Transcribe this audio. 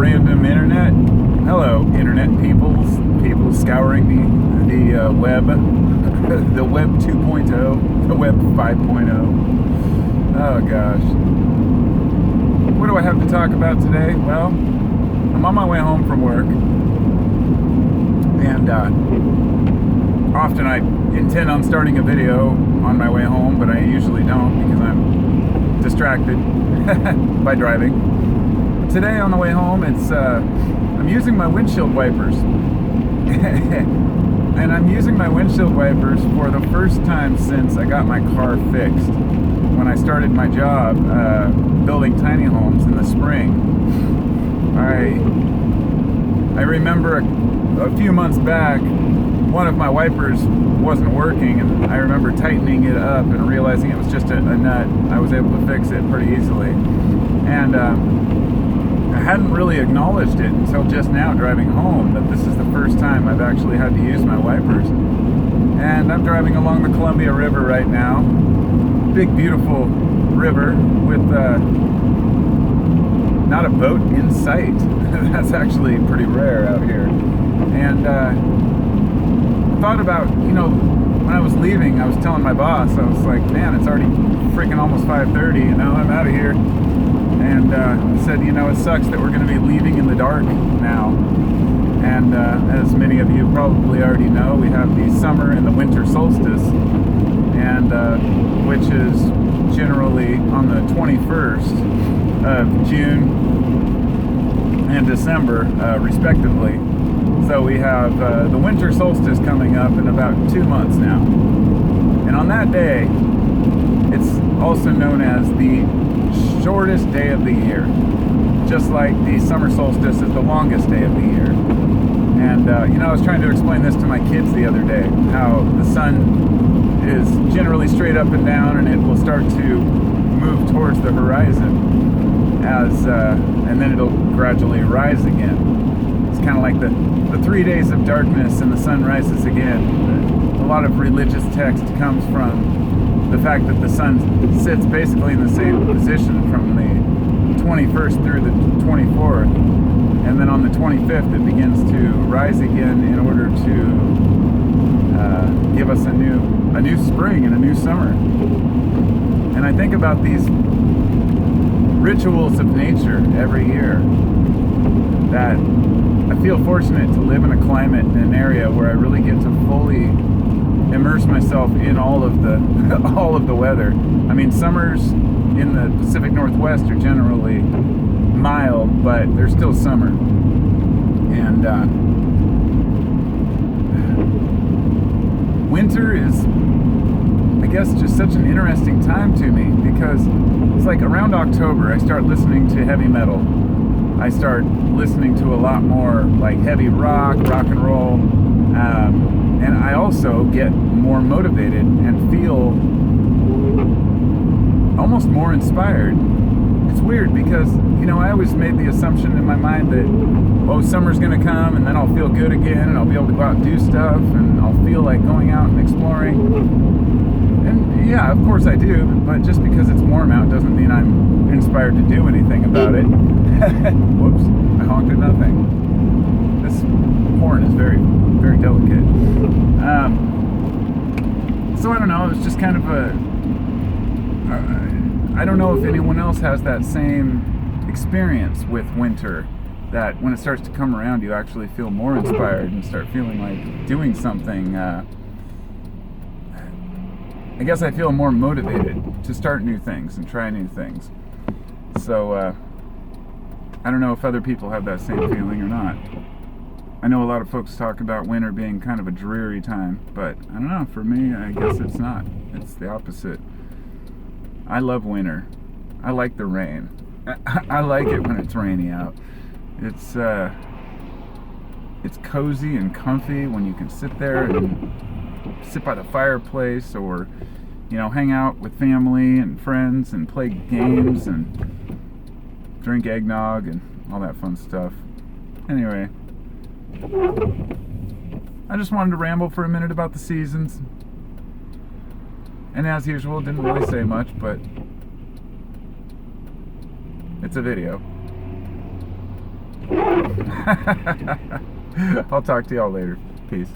random internet. Hello, internet peoples, people scouring the web, the web 2.0, the web 5.0. Oh gosh. What do I have to talk about today? Well, I'm on my way home from work, and often I intend on starting a video on my way home, but I usually don't because I'm distracted by driving. Today on the way home, I'm using my windshield wipers. And I'm using my windshield wipers for the first time since I got my car fixed. When I started my job building tiny homes in the spring, I remember a few months back, one of my wipers wasn't working, and I remember tightening it up and realizing it was just a nut. I was able to fix it pretty easily. And I hadn't really acknowledged it until just now driving home, that this is the first time I've actually had to use my wipers. And I'm driving along the Columbia River right now. Big, beautiful river with not a boat in sight. That's actually pretty rare out here. And I thought about, when I was leaving, I was telling my boss, I was like, man, it's already freaking almost 5:30, I'm out of here. And said, it sucks that we're going to be leaving in the dark now. And as many of you probably already know, we have the summer and the winter solstice, and which is generally on the 21st of June and December, respectively. So we have the winter solstice coming up in about 2 months now. And on that day, it's also known as the shortest day of the year, just like the summer solstice is the longest day of the year. And I was trying to explain this to my kids the other day, how the sun is generally straight up and down, and it will start to move towards the horizon and then it'll gradually rise again. It's kind of like the 3 days of darkness and the sun rises again. A lot of religious text comes from the fact that the sun sits basically in the same position from the 21st through the 24th, and then on the 25th it begins to rise again in order to give us a new spring and a new summer. And I think about these rituals of nature every year, that I feel fortunate to live in a climate in an area where I really get to fully immerse myself in all of the weather. I mean, summers in the Pacific Northwest are generally mild, but they're still summer. And winter is, I guess, just such an interesting time to me, because it's like around October I start listening to heavy metal. I start listening to a lot more like heavy rock and roll. And I also get more motivated and feel almost more inspired. It's weird because, I always made the assumption in my mind that, summer's going to come and then I'll feel good again and I'll be able to go out and do stuff and I'll feel like going out and exploring. And yeah, of course I do, but just because it's warm out doesn't mean I'm inspired to do anything about it. Whoops, I honked at nothing. This horn is very, very delicate. So I don't know, it's just kind of I don't know if anyone else has that same experience with winter, that when it starts to come around you actually feel more inspired and start feeling like doing something. I guess I feel more motivated to start new things and try new things. So I don't know if other people have that same feeling or not. I know a lot of folks talk about winter being kind of a dreary time, but I don't know, for me, I guess it's not. It's the opposite. I love winter. I like the rain. I like it when it's rainy out. It's cozy and comfy when you can sit there and sit by the fireplace, or hang out with family and friends and play games and drink eggnog and all that fun stuff. Anyway, I just wanted to ramble for a minute about the seasons. And as usual, didn't really say much, but it's a video. I'll talk to y'all later. Peace.